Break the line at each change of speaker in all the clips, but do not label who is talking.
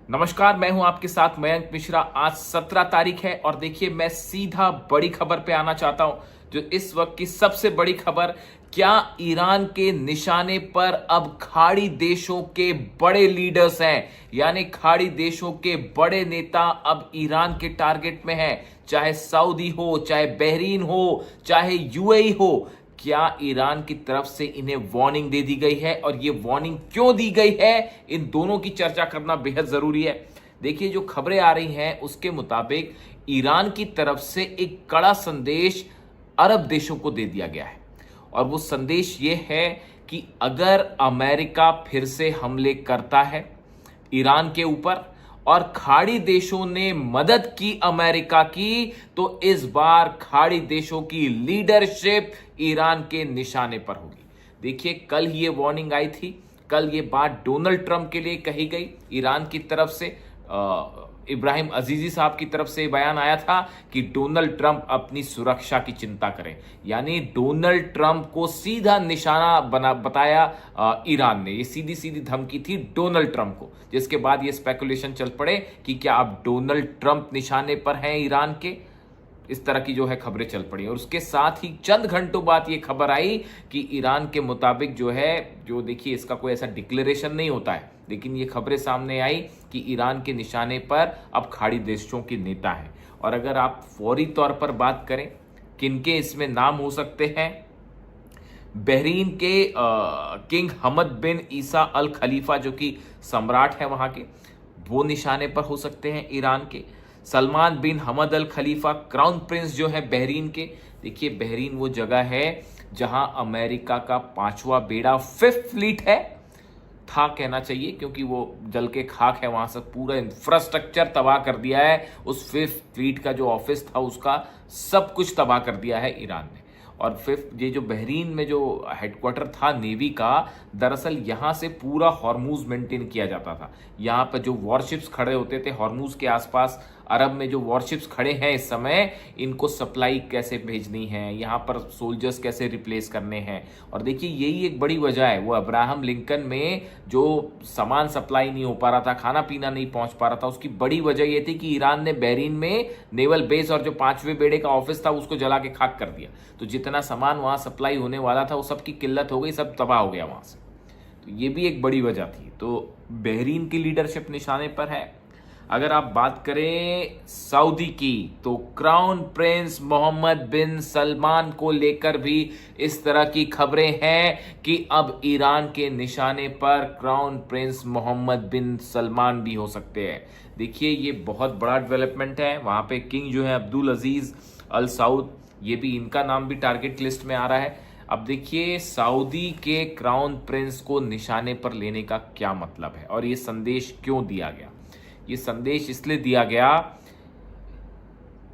नमस्कार, मैं हूं आपके साथ मयंक मिश्रा। आज 17 तारीख है और देखिए मैं सीधा बड़ी खबर पे आना चाहता हूं, जो इस वक्त की सबसे बड़ी खबर। क्या ईरान के निशाने पर अब खाड़ी देशों के बड़े लीडर्स हैं, यानी खाड़ी देशों के बड़े नेता अब ईरान के टारगेट में हैं। चाहे सऊदी हो, चाहे बहरीन हो, चाहे यूएई हो। क्या ईरान की तरफ से इन्हें वार्निंग दे दी गई है, और ये वार्निंग क्यों दी गई है, इन दोनों की चर्चा करना बेहद जरूरी है। देखिए, जो खबरें आ रही हैं उसके मुताबिक ईरान की तरफ से एक कड़ा संदेश अरब देशों को दे दिया गया है, और वो संदेश ये है कि अगर अमेरिका फिर से हमले करता है ईरान के ऊपर और खाड़ी देशों ने मदद की अमेरिका की, तो इस बार खाड़ी देशों की लीडरशिप ईरान के निशाने पर होगी। देखिए, कल ये वार्निंग आई थी, कल ये बात डोनाल्ड ट्रंप के लिए कही गई ईरान की तरफ से। इब्राहिम अजीजी साहब की तरफ से बयान आया था कि डोनाल्ड ट्रंप अपनी सुरक्षा की चिंता करें, यानी डोनाल्ड ट्रंप को सीधा निशाना बताया ईरान ने। ये सीधी सीधी धमकी थी डोनाल्ड ट्रंप को, जिसके बाद ये स्पेकुलेशन चल पड़े कि क्या अब डोनाल्ड ट्रंप निशाने पर हैं ईरान के। इस तरह की जो है खबरें चल पड़ी, और उसके साथ ही चंद घंटों बाद ये खबर आई कि ईरान के मुताबिक जो है, जो देखिए इसका कोई ऐसा डिक्लेरेशन नहीं होता है, लेकिन ये खबरें सामने आई कि ईरान के निशाने पर अब खाड़ी देशों के नेता हैं। और अगर आप फौरी तौर पर बात करें किनके इसमें नाम हो सकते हैं, बहरीन के किंग हमद बिन ईसा अल खलीफा, जो कि सम्राट है वहां के, वो निशाने पर हो सकते हैं ईरान के। सलमान बिन हमद अल खलीफा क्राउन प्रिंस जो है बहरीन के। देखिए, बहरीन वो जगह है जहां अमेरिका का 5वां बेड़ा, 5th फ्लीट है, था कहना चाहिए, क्योंकि वो जल के खाक है। वहां से पूरा इंफ्रास्ट्रक्चर तबाह कर दिया है। उस 5th फ्लीट का जो ऑफिस था उसका सब कुछ तबाह कर दिया है ईरान ने। और फिफ्थ, ये जो बहरीन में जो हेडक्वार्टर था नेवी का, दरअसल यहाँ से पूरा हॉर्मूज मेंटेन किया जाता था। यहाँ पर जो वॉरशिप्स खड़े होते थे हॉर्मूज के आसपास, अरब में जो वॉरशिप्स खड़े हैं इस समय, इनको सप्लाई कैसे भेजनी है, यहाँ पर सोल्जर्स कैसे रिप्लेस करने हैं। और देखिए, यही एक बड़ी वजह है। वो अब्राहम लिंकन में जो सामान सप्लाई नहीं हो पा रहा था, खाना पीना नहीं पहुंच पा रहा था, उसकी बड़ी वजह यह थी कि ईरान ने बहरीन में नेवल बेस और जो 5वें बेड़े का ऑफिस था उसको जला के खाक कर दिया। तो जितना सामान वहां सप्लाई होने वाला था वो सबकी किल्लत हो गई, सब तबाह हो गया वहां से। तो ये भी एक बड़ी वजह थी। तो बहरीन की लीडरशिप निशाने पर है। अगर आप बात करें सऊदी की, तो क्राउन प्रिंस मोहम्मद बिन सलमान को लेकर भी इस तरह की खबरें हैं कि अब ईरान के निशाने पर क्राउन प्रिंस मोहम्मद बिन सलमान भी हो सकते हैं। देखिए, ये बहुत बड़ा डेवलपमेंट है। वहां पे किंग जो है अब्दुल अजीज अल सऊद, ये भी, इनका नाम भी टारगेट लिस्ट में आ रहा है। अब देखिए, सऊदी के क्राउन प्रिंस को निशाने पर लेने का क्या मतलब है, और ये संदेश क्यों दिया गया। ये संदेश इसलिए दिया गया,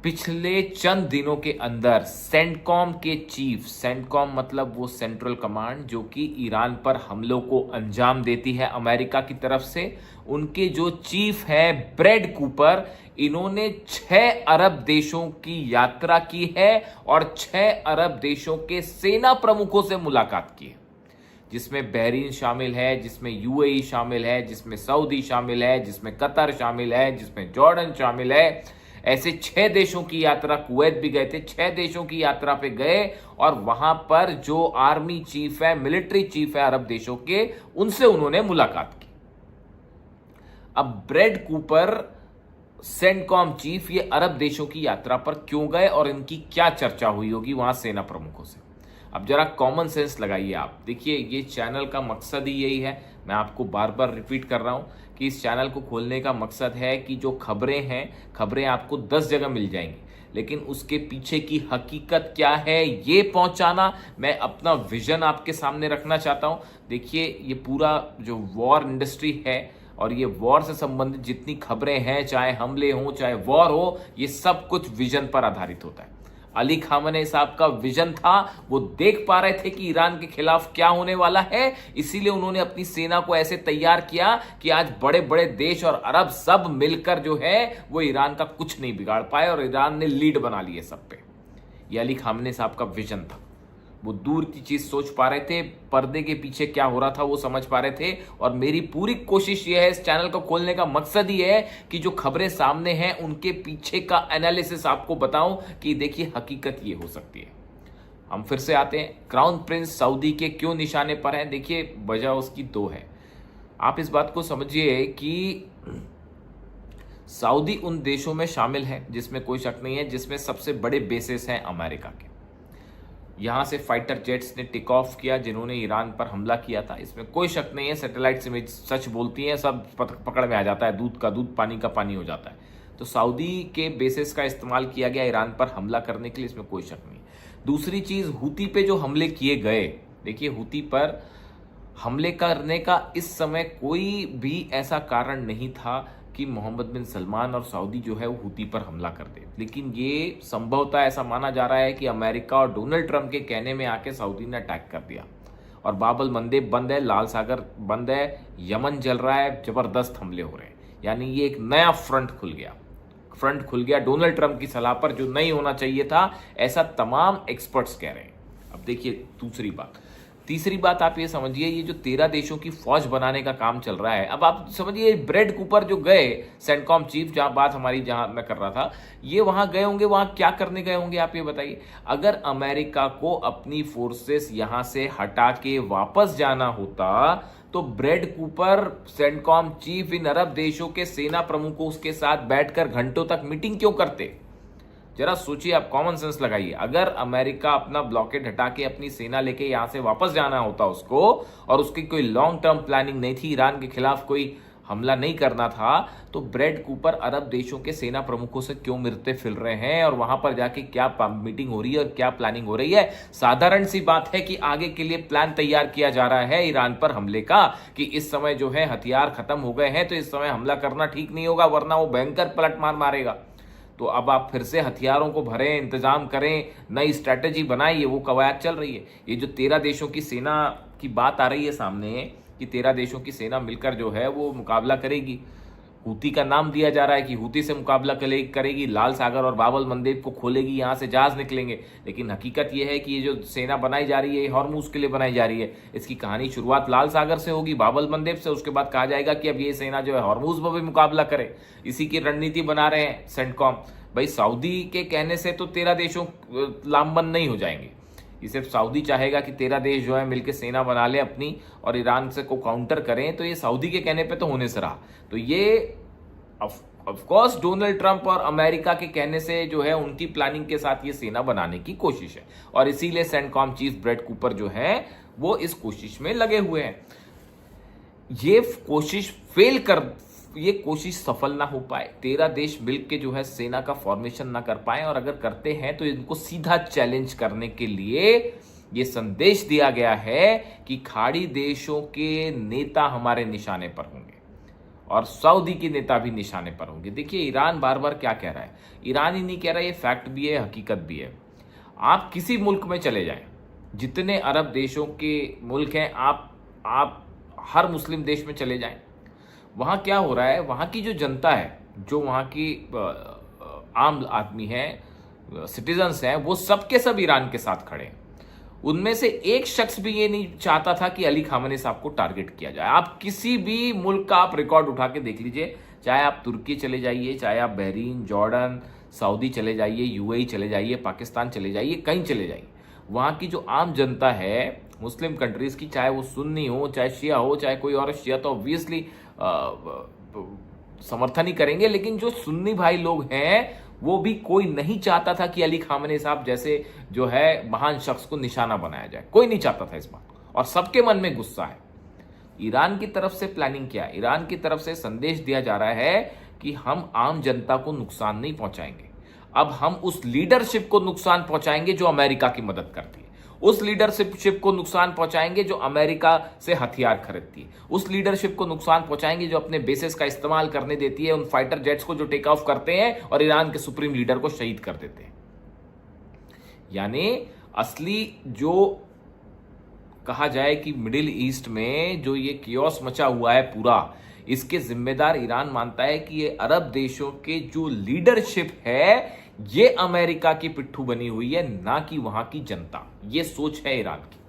पिछले चंद दिनों के अंदर सेंटकॉम के चीफ, सेंटकॉम मतलब वो सेंट्रल कमांड जो कि ईरान पर हमलों को अंजाम देती है अमेरिका की तरफ से, उनके जो चीफ हैं ब्रैड कूपर, इन्होंने 6 अरब देशों की यात्रा की है और 6 अरब देशों के सेना प्रमुखों से मुलाकात की है, जिसमें बहरीन शामिल है, जिसमें यूएई शामिल है, जिसमें सऊदी शामिल है, जिसमें कतर शामिल है, जिसमें जॉर्डन शामिल है। ऐसे 6 देशों की यात्रा, कुवैत भी गए थे, 6 देशों की यात्रा पे गए, और वहां पर जो आर्मी चीफ है, मिलिट्री चीफ है अरब देशों के, उनसे उन्होंने मुलाकात की। अब ब्रैड कूपर, सेंटकॉम चीफ, ये अरब देशों की यात्रा पर क्यों गए और इनकी क्या चर्चा हुई होगी वहां सेना प्रमुखों से। अब जरा कॉमन सेंस लगाइए आप। देखिए, ये चैनल का मकसद ही यही है, मैं आपको बार बार रिपीट कर रहा हूं कि इस चैनल को खोलने का मकसद है कि जो खबरें हैं, खबरें आपको 10 जगह मिल जाएंगी, लेकिन उसके पीछे की हकीकत क्या है ये पहुंचाना, मैं अपना विजन आपके सामने रखना चाहता हूं। देखिए, ये पूरा जो वॉर इंडस्ट्री है और ये वॉर से संबंधित जितनी खबरें हैं, चाहे हमले हों चाहे वॉर हो, ये सब कुछ विजन पर आधारित होता है। अली खामने साहब का विजन था, वो देख पा रहे थे कि ईरान के खिलाफ क्या होने वाला है, इसीलिए उन्होंने अपनी सेना को ऐसे तैयार किया कि आज बड़े बड़े देश और अरब सब मिलकर जो है वो ईरान का कुछ नहीं बिगाड़ पाए, और ईरान ने लीड बना लिए सब पे। ये अली खामने साहब का विजन था। वो दूर की चीज सोच पा रहे थे, पर्दे के पीछे क्या हो रहा था वो समझ पा रहे थे। और मेरी पूरी कोशिश ये है, इस चैनल को खोलने का मकसद ही है कि जो खबरें सामने हैं उनके पीछे का एनालिसिस आपको बताऊं कि देखिए हकीकत ये हो सकती है। हम फिर से आते हैं, क्राउन प्रिंस सऊदी के क्यों निशाने पर हैं। देखिए वजह उसकी दो है। आप इस बात को समझिए कि सऊदी उन देशों में शामिल है जिसमें कोई शक नहीं है, जिसमें सबसे बड़े बेसेस हैं अमेरिका के। यहां से फाइटर जेट्स ने टेक ऑफ किया जिन्होंने ईरान पर हमला किया था, इसमें कोई शक नहीं है। सैटेलाइट इमेज सच बोलती हैं, सब पकड़ में आ जाता है, दूध का दूध पानी का पानी हो जाता है। तो सऊदी के बेसिस का इस्तेमाल किया गया ईरान पर हमला करने के लिए, इसमें कोई शक नहीं। दूसरी चीज, हूती पे जो हमले किए गए, देखिए हूती पर हमले करने का इस समय कोई भी ऐसा कारण नहीं था कि मोहम्मद बिन सलमान और सऊदी जो है वो हूती पर हमला कर दे, लेकिन ये संभवतः ऐसा माना जा रहा है कि अमेरिका और डोनाल्ड ट्रंप के कहने में आके सऊदी ने अटैक कर दिया। और बाबल मंदेब बंद है, लाल सागर बंद है, यमन जल रहा है, जबरदस्त हमले हो रहे हैं। यानी ये एक नया फ्रंट खुल गया डोनाल्ड ट्रंप की सलाह पर, जो नहीं होना चाहिए था, ऐसा तमाम एक्सपर्ट्स कह रहे हैं। अब देखिए तीसरी बात आप ये समझिए, ये जो 13 देशों की फौज बनाने का काम चल रहा है। अब आप समझिए ब्रेड कूपर जो गए, सेंटकॉम चीफ, जहां मैं कर रहा था, ये वहां गए होंगे, वहां क्या करने गए होंगे आप ये बताइए। अगर अमेरिका को अपनी फोर्सेस यहां से हटा के वापस जाना होता तो ब्रेड कूपर, सेंटकॉम चीफ, इन अरब देशों के सेना प्रमुखों के साथ बैठकर घंटों तक मीटिंग क्यों करते। जरा सोचिए, आप कॉमन सेंस लगाइए। अगर अमेरिका अपना ब्लॉकेड हटा के अपनी सेना लेके यहां से वापस जाना होता उसको, और उसकी कोई लॉन्ग टर्म प्लानिंग नहीं थी, ईरान के खिलाफ कोई हमला नहीं करना था, तो ब्रेड कूपर अरब देशों के सेना प्रमुखों से क्यों मिलते फिर रहे हैं और वहां पर जाके क्या मीटिंग हो रही है और क्या प्लानिंग हो रही है। साधारण सी बात है कि आगे के लिए प्लान तैयार किया जा रहा है ईरान पर हमले का, कि इस समय जो है हथियार खत्म हो गए हैं तो इस समय हमला करना ठीक नहीं होगा, वरना वो भयंकर पलटमार मारेगा। तो अब आप फिर से हथियारों को भरें, इंतजाम करें, नई स्ट्रैटेजी बनाइए, वो कवायद चल रही है। ये जो 13 देशों की सेना की बात आ रही है सामने, कि 13 देशों की सेना मिलकर जो है वो मुकाबला करेगी, हूती का नाम दिया जा रहा है कि हूती से मुकाबला करेगी, लाल सागर और बाब अल मंदेब को खोलेगी, यहां से जहाज निकलेंगे। लेकिन हकीकत यह है कि ये जो सेना बनाई जा रही है, हॉर्मूज के लिए बनाई जा रही है। इसकी कहानी शुरुआत लाल सागर से होगी, बाब अल मंदेब से, उसके बाद कहा जाएगा कि अब ये सेना जो है हॉर्मूज में भी मुकाबला करे। इसी की रणनीति बना रहे हैं सेंटकॉम। भाई सऊदी के कहने से तो 13 देशों लामबंद नहीं हो जाएंगे। ये सिर्फ सऊदी चाहेगा कि 13 देश जो है मिलकर सेना बना ले अपनी और ईरान से को काउंटर करें, तो ये सऊदी के कहने पे तो होने से रहा। तो ये ऑफ कोर्स डोनाल्ड ट्रंप और अमेरिका के कहने से जो है उनकी प्लानिंग के साथ ये सेना बनाने की कोशिश है, और इसीलिए सेंटकॉम चीफ ब्रेड कूपर जो है वो इस कोशिश में लगे हुए हैं। ये कोशिश सफल ना हो पाए, 13 देश मिलकर जो है सेना का फॉर्मेशन ना कर पाए, और अगर करते हैं तो इनको सीधा चैलेंज करने के लिए ये संदेश दिया गया है कि खाड़ी देशों के नेता हमारे निशाने पर होंगे और सऊदी के नेता भी निशाने पर होंगे। देखिए ईरान बार बार क्या कह रहा है, ईरान ही नहीं कह रहा, ये फैक्ट भी है, हकीकत भी है। आप किसी मुल्क में चले जाएं, जितने अरब देशों के मुल्क हैं, आप हर मुस्लिम देश में चले जाएं, वहां क्या हो रहा है, वहां की जो जनता है, जो वहां की आम आदमी है, सिटीजन्स हैं, वो सबके सब ईरान के साथ खड़े हैं। उनमें से एक शख्स भी ये नहीं चाहता था कि अली खामेनी साहब को टारगेट किया जाए। आप किसी भी मुल्क का आप रिकॉर्ड उठा के देख लीजिए, चाहे आप तुर्की चले जाइए, चाहे आप बहरीन, जॉर्डन, सऊदी चले जाइए, यूएई चले जाइए, पाकिस्तान चले जाइए, कहीं चले जाइए, वहां की जो आम जनता है मुस्लिम कंट्रीज की, चाहे वो सुन्नी हो, चाहे शिया हो, चाहे कोई और, शिया तो ऑब्वियसली समर्थन ही करेंगे, लेकिन जो सुन्नी भाई लोग हैं वो भी कोई नहीं चाहता था कि अली खामेनी साहब जैसे जो है महान शख्स को निशाना बनाया जाए, कोई नहीं चाहता था इस बात, और सबके मन में गुस्सा है। ईरान की तरफ से प्लानिंग क्या है, ईरान की तरफ से संदेश दिया जा रहा है कि हम आम जनता को नुकसान नहीं पहुंचाएंगे, अब हम उस लीडरशिप को नुकसान पहुंचाएंगे जो अमेरिका की मदद करती है, उस लीडरशिप को नुकसान पहुंचाएंगे जो अमेरिका से हथियार खरीदती है, उस लीडरशिप को नुकसान पहुंचाएंगे जो अपने बेसेस का इस्तेमाल करने देती है उन फाइटर जेट्स को जो टेक ऑफ करते हैं और ईरान के सुप्रीम लीडर को शहीद कर देते हैं। यानी असली जो कहा जाए कि मिडिल ईस्ट में जो ये कियोस मचा हुआ है पूरा, इसके जिम्मेदार ईरान मानता है कि ये अरब देशों के जो लीडरशिप है ये अमेरिका की पिट्ठू बनी हुई है, ना कि वहां की जनता। ये सोच है ईरान की,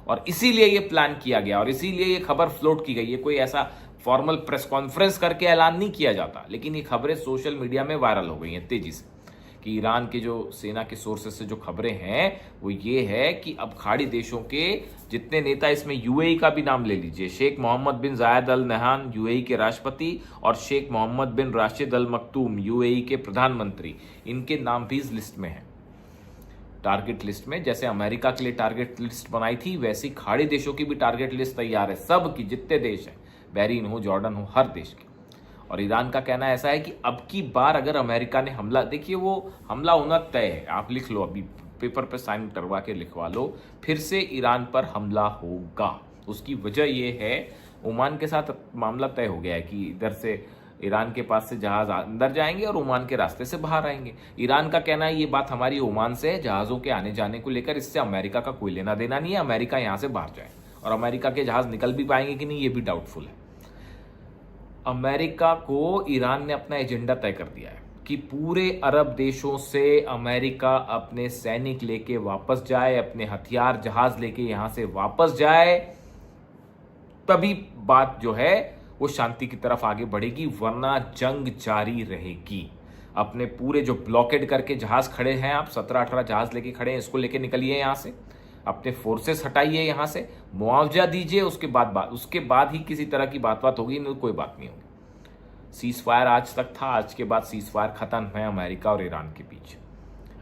और इसीलिए ये प्लान किया गया और इसीलिए ये खबर फ्लोट की गई है। कोई ऐसा फॉर्मल प्रेस कॉन्फ्रेंस करके ऐलान नहीं किया जाता, लेकिन ये खबरें सोशल मीडिया में वायरल हो गई हैं तेजी से कि ईरान के जो सेना के सोर्सेस से जो खबरें हैं वो ये है कि अब खाड़ी देशों के जितने नेता, इसमें यूएई का भी नाम ले लीजिए, शेख मोहम्मद बिन जायद अल नहान यूएई के राष्ट्रपति और शेख मोहम्मद बिन राशिद अल मक्तूम यूएई के प्रधानमंत्री, इनके नाम भी इस लिस्ट में है, टारगेट लिस्ट में। जैसे अमेरिका के लिए टारगेट लिस्ट बनाई थी, वैसी खाड़ी देशों की भी टारगेट लिस्ट तैयार है, सब की, जितने देश हैं, बहरीन हो, जॉर्डन हो, हर देश की। और ईरान का कहना ऐसा है कि अब की बार अगर अमेरिका ने हमला, देखिए वो हमला होना तय है, आप लिख लो, अभी पेपर पे साइन करवा के लिखवा लो, फिर से ईरान पर हमला होगा। उसकी वजह ये है, ओमान के साथ मामला तय हो गया है कि इधर से ईरान के पास से जहाज अंदर जाएंगे और ओमान के रास्ते से बाहर आएंगे। ईरान का कहना है ये बात हमारी ओमान से है, जहाजों के आने जाने को लेकर इससे अमेरिका का कोई लेना देना नहीं है, अमेरिका यहां से बाहर जाए। और अमेरिका के जहाज निकल भी पाएंगे कि नहीं, ये भी डाउटफुल है। अमेरिका को ईरान ने अपना एजेंडा तय कर दिया है कि पूरे अरब देशों से अमेरिका अपने सैनिक लेके वापस जाए, अपने हथियार जहाज लेके यहां से वापस जाए, तभी बात जो है वो शांति की तरफ आगे बढ़ेगी, वरना जंग जारी रहेगी। अपने पूरे जो ब्लॉकेड करके जहाज खड़े हैं, आप 17-18 जहाज लेके खड़े हैं, इसको लेके निकलिए यहां से, अपने फोर्सेस हटाइए यहां से, मुआवजा दीजिए, उसके बाद ही किसी तरह की बात होगी, नहीं कोई बात नहीं होगी। सीज फायर आज तक था, आज के बाद सीज फायर खत्म है अमेरिका और ईरान के बीच।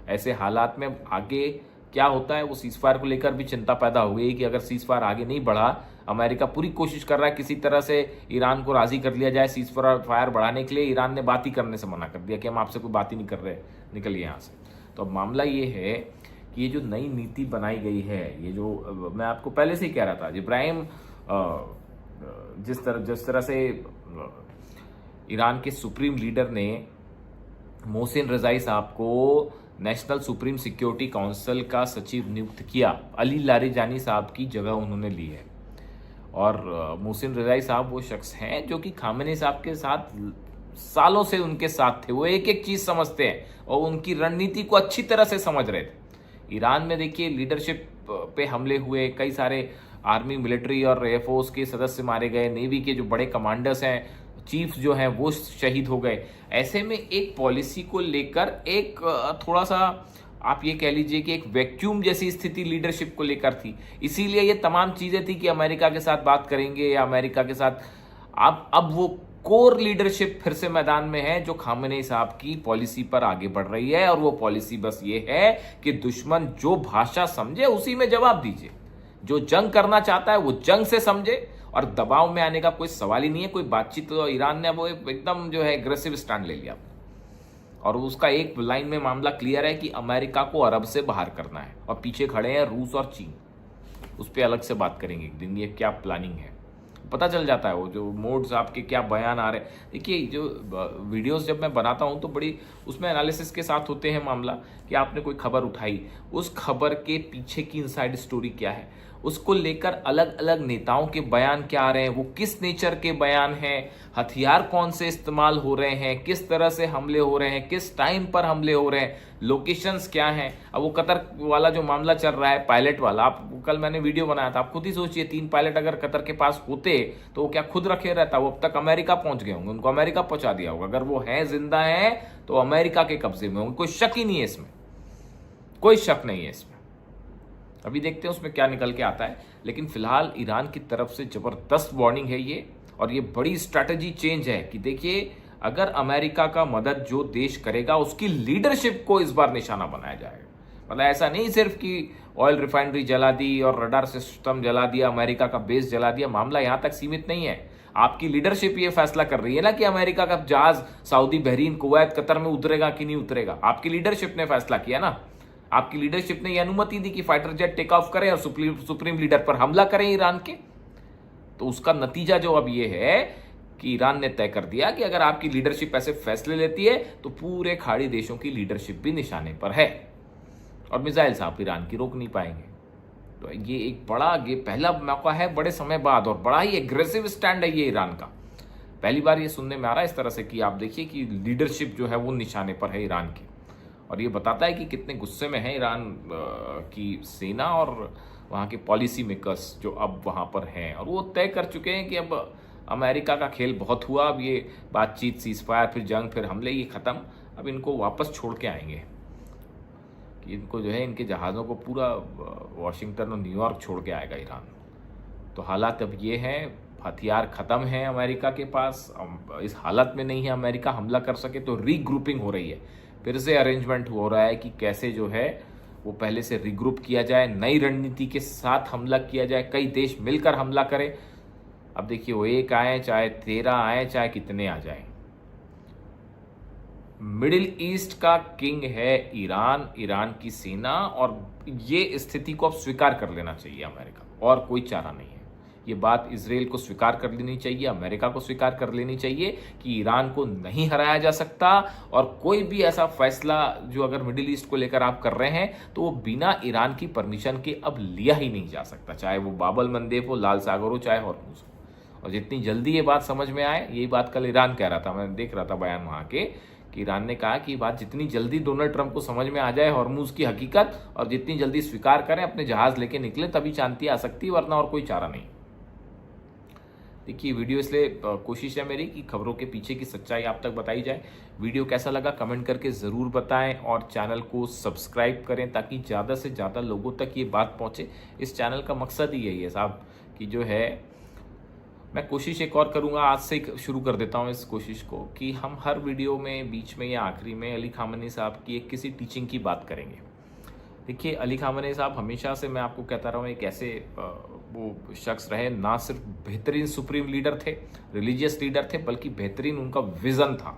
ऐसे हालात में आगे क्या होता है, वो सीज फायर को लेकर भी चिंता पैदा हो गई कि अगर सीज फायर आगे नहीं बढ़ा, अमेरिका पूरी कोशिश कर रहा है किसी तरह से ईरान को राजी कर लिया जाए सीज फायर बढ़ाने के लिए। ईरान ने बात ही करने से मना कर दिया कि हम आपसे कोई बात ही नहीं कर रहे, निकलिए यहाँ से। तो अब मामला ये है कि ये जो नई नीति बनाई गई है, ये जो मैं आपको पहले से ही कह रहा था, इब्राहिम जिस तरह से ईरान के सुप्रीम लीडर ने मोहसिन रजाई साहब को नेशनल सुप्रीम सिक्योरिटी काउंसिल का सचिव नियुक्त किया, अली लारिजानी साहब की जगह उन्होंने ली है। और मोहसिन रजाई साहब वो शख्स हैं जो कि खामेनी साहब के साथ सालों से उनके साथ थे, वो एक एक चीज समझते हैं और उनकी रणनीति को अच्छी तरह से समझ रहे थे। ईरान में देखिए लीडरशिप पे हमले हुए, कई सारे आर्मी, मिलिट्री और एयरफोर्स के सदस्य मारे गए, नेवी के जो बड़े कमांडर्स हैं, चीफ जो हैं वो शहीद हो गए। ऐसे में एक पॉलिसी को लेकर एक थोड़ा सा आप ये कह लीजिए कि एक वैक्यूम जैसी स्थिति लीडरशिप को लेकर थी। इसीलिए ये तमाम चीजें थी कि अमेरिका के साथ बात करेंगे या अमेरिका के साथ, अब वो कोर लीडरशिप फिर से मैदान में है जो खामेनी साहब की पॉलिसी पर आगे बढ़ रही है। और वो पॉलिसी बस ये है कि दुश्मन जो भाषा समझे उसी में जवाब दीजिए, जो जंग करना चाहता है वो जंग से समझे, और दबाव में आने का कोई सवाल ही नहीं है, कोई बातचीत। तो ईरान ने वो एकदम जो है एग्रेसिव स्टैंड ले लिया और उसका एक लाइन में मामला क्लियर है कि अमेरिका को अरब से बाहर करना है, और पीछे खड़े हैं रूस और चीन। उस पर अलग से बात करेंगे एक दिन, ये क्या प्लानिंग है पता चल जाता है। वो जो मोड्स आपके क्या बयान आ रहे हैं, देखिए जो वीडियोस जब मैं बनाता हूं तो बड़ी उसमें एनालिसिस के साथ होते हैं मामला कि आपने कोई खबर उठाई, उस खबर के पीछे की इनसाइड स्टोरी क्या है, उसको लेकर अलग अलग नेताओं के बयान क्या आ रहे हैं, वो किस नेचर के बयान हैं, हथियार कौन से इस्तेमाल हो रहे हैं, किस तरह से हमले हो रहे हैं, किस टाइम पर हमले हो रहे हैं, लोकेशंस क्या हैं। अब वो कतर वाला जो मामला चल रहा है, पायलट वाला, आप कल मैंने वीडियो बनाया था, आप खुद ही सोचिए 3 पायलट अगर कतर के पास होते तो वो क्या खुद रखे रहता, वो अब तक अमेरिका पहुंच गए होंगे, उनको अमेरिका पहुंचा दिया होगा। अगर वो है जिंदा है तो अमेरिका के कब्जे में होंगे, कोई शक ही नहीं है इसमें, कोई शक नहीं है इसमें। अभी देखते हैं उसमें क्या निकल के आता है। लेकिन फिलहाल ईरान की तरफ से जबरदस्त वार्निंग है ये, और ये बड़ी स्ट्रैटेजी चेंज है कि देखिए अगर अमेरिका का मदद जो देश करेगा उसकी लीडरशिप को इस बार निशाना बनाया जाएगा। मतलब ऐसा नहीं सिर्फ कि ऑयल रिफाइनरी जला दी और रडार सिस्टम जला दिया, अमेरिका का बेस जला दिया, मामला यहां तक सीमित नहीं है। आपकी लीडरशिप ये फैसला कर रही है ना कि अमेरिका का जहाज सऊदी, बहरीन, कुवैत, कतर में उतरेगा कि नहीं उतरेगा, आपकी लीडरशिप ने फैसला किया ना। आपकी लीडरशिप ने यह अनुमति दी कि फाइटर जेट टेक ऑफ करें और सुप्रीम लीडर पर हमला करें ईरान के। तो उसका नतीजा जो अब ये है कि ईरान ने तय कर दिया कि अगर आपकी लीडरशिप ऐसे फैसले लेती है तो पूरे खाड़ी देशों की लीडरशिप भी निशाने पर है, और मिसाइल साहब ईरान की रोक नहीं पाएंगे। तो ये एक बड़ा, ये पहला मौका है बड़े समय बाद, और बड़ा ही एग्रेसिव स्टैंड है ये ईरान का। पहली बार ये सुनने में आ रहा है इस तरह से कि आप देखिए कि लीडरशिप जो है वो निशाने पर है ईरान की। और ये बताता है कि कितने गुस्से में है ईरान की सेना और वहाँ के पॉलिसी मेकर्स जो अब वहाँ पर हैं, और वो तय कर चुके हैं कि अब अमेरिका का खेल बहुत हुआ, अब ये बातचीत, सीजफायर, फिर जंग, फिर हमले, ये ख़त्म, अब इनको वापस छोड़ के आएंगे कि इनको जो है इनके जहाज़ों को पूरा वाशिंगटन और न्यूयॉर्क छोड़ के आएगा ईरान। तो हालात अब ये हैं, हथियार ख़त्म हैं अमेरिका के पास, इस हालत में नहीं है अमेरिका हमला कर सके, तो रीग्रुपिंग हो रही है, फिर से अरेंजमेंट हो रहा है कि कैसे जो है वो पहले से रीग्रुप किया जाए, नई रणनीति के साथ हमला किया जाए, कई देश मिलकर हमला करें। अब देखिए, वो एक आए चाहे 13 आए चाहे कितने आ जाएं, मिडिल ईस्ट का किंग है ईरान, ईरान की सेना, और ये स्थिति को अब स्वीकार कर लेना चाहिए अमेरिका, और कोई चारा नहीं है। ये बात इजराइल को स्वीकार कर लेनी चाहिए, अमेरिका को स्वीकार कर लेनी चाहिए कि ईरान को नहीं हराया जा सकता, और कोई भी ऐसा फैसला जो अगर मिडिल ईस्ट को लेकर आप कर रहे हैं तो वो बिना ईरान की परमिशन के अब लिया ही नहीं जा सकता, चाहे वो बाब अल मंदेब हो, लाल सागर हो, चाहे हॉर्मुज हो। और जितनी जल्दी ये बात समझ में आए, यही बात कल ईरान कह रहा था, मैं देख रहा था बयान वहाँ के, कि ईरान ने कहा कि बात जितनी जल्दी डोनाल्ड ट्रंप को समझ में आ जाए हॉर्मुज की हकीकत, और जितनी जल्दी स्वीकार करें, अपने जहाज लेके निकले, तभी शांति आ सकती है, वरना और कोई चारा नहीं। देखिए, वीडियो इसलिए कोशिश है मेरी कि खबरों के पीछे की सच्चाई आप तक बताई जाए। वीडियो कैसा लगा कमेंट करके ज़रूर बताएं, और चैनल को सब्सक्राइब करें ताकि ज़्यादा से ज़्यादा लोगों तक ये बात पहुंचे। इस चैनल का मकसद ही यही है साहब, कि जो है मैं कोशिश एक और करूंगा, आज से शुरू कर देता हूं इस कोशिश को, कि हम हर वीडियो में बीच में या आखिरी में अली खामनी साहब की एक किसी टीचिंग की बात करेंगे। देखिए, अली खामनी साहब हमेशा से, मैं आपको कहता रहा हूँ, एक ऐसे वो शख्स रहे, ना सिर्फ बेहतरीन सुप्रीम लीडर थे, रिलीजियस लीडर थे, बल्कि बेहतरीन उनका विज़न था,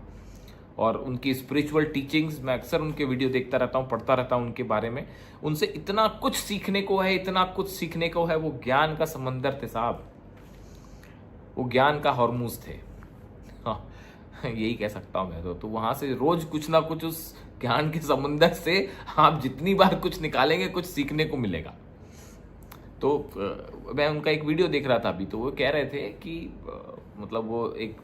और उनकी स्पिरिचुअल टीचिंग्स, मैं अक्सर उनके वीडियो देखता रहता हूँ, पढ़ता रहता हूँ उनके बारे में। उनसे इतना कुछ सीखने को है, इतना कुछ सीखने को है। वो ज्ञान का समंदर थे साहब, वो ज्ञान का हॉर्मुज थे, हाँ, यही कह सकता हूँ मैं तो वहां से रोज कुछ ना कुछ उस ज्ञान के समंदर से आप जितनी बार कुछ निकालेंगे, कुछ सीखने को मिलेगा। तो मैं उनका एक वीडियो देख रहा था अभी, तो वो कह रहे थे कि मतलब वो एक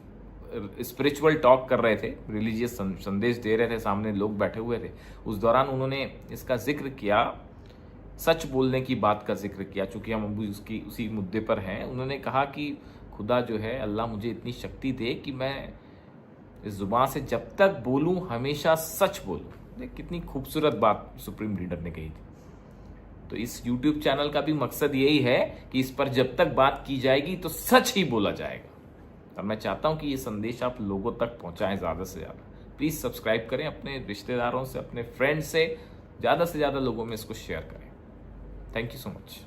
स्पिरिचुअल टॉक कर रहे थे, रिलीजियस संदेश दे रहे थे, सामने लोग बैठे हुए थे। उस दौरान उन्होंने इसका जिक्र किया, सच बोलने की बात का जिक्र किया, चूंकि हम अभी उसी मुद्दे पर हैं। उन्होंने कहा कि खुदा जो है, अल्लाह मुझे इतनी शक्ति दे कि मैं इस जुबान से जब तक बोलूं हमेशा सच बोलूं। कितनी खूबसूरत बात सुप्रीम लीडर ने कही थी। तो इस YouTube चैनल का भी मकसद यही है कि इस पर जब तक बात की जाएगी तो सच ही बोला जाएगा, और मैं चाहता हूं कि ये संदेश आप लोगों तक पहुंचाएं ज़्यादा से ज़्यादा। प्लीज़ सब्सक्राइब करें, अपने रिश्तेदारों से, अपने फ्रेंड से ज़्यादा लोगों में इसको शेयर करें। Thank you so much.